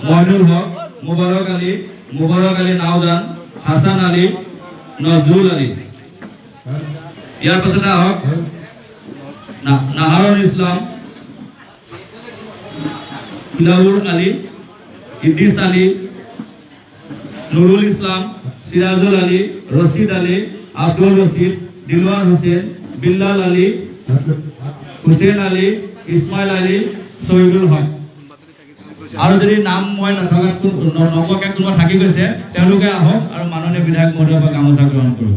মইনুল হক, মুবারক আলী নাওজান, হাসান আলী, নজরুল আলী। ইয়ার পাছতে আহক নাহারুল ইসলাম, ইলাউল আলী, ইদ্রিস আলী, নুরুল ইসলাম, সিরাজুল আলী, রশিদ আলী, আব্দুল রশিদ, দিলওয়ার হোসেন, বিল্লাল আলী, হুসেন আলী, ইসমাইল আলী, শহীদুল হক। আৰু যদি নাম মই নথকাকে কোনোবা থাকি গৈছে তেওঁলোকে আহক আৰু মাননীয় বিধায়ক মহোদয়ৰ পৰা গামোচা গ্ৰহণ কৰোঁ।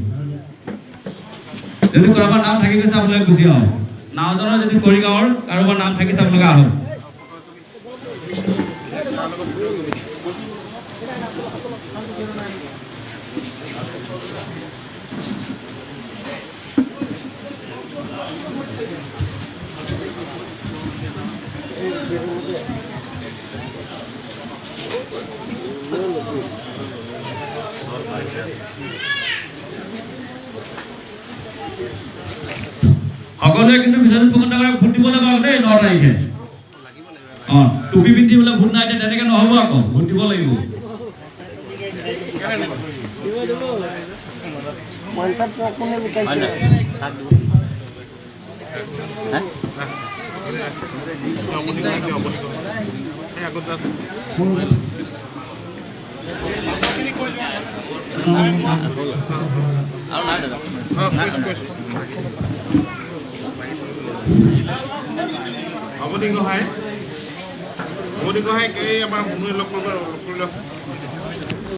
যদি কাৰোবাৰ নাম থাকি গৈছে আপোনালোকে গুচি আহক। নাওজনৰ যদি কৰিগাঁৱৰ কাৰোবাৰ নাম থাকিছে আপোনালোকে আহক। সকলোৱে কিন্তু বিজয় ফুকনদাক ভোট দিবলৈ পাব দেই 9 তাৰিখে। টুপি পিন্ধি বোলে ভোট নাই দিয়ে তেনেকে নহ'ব, আকৌ ভোট দিব লাগিব। অবধি গোহাঁই কে আমাৰ লগ কৰিব আছে।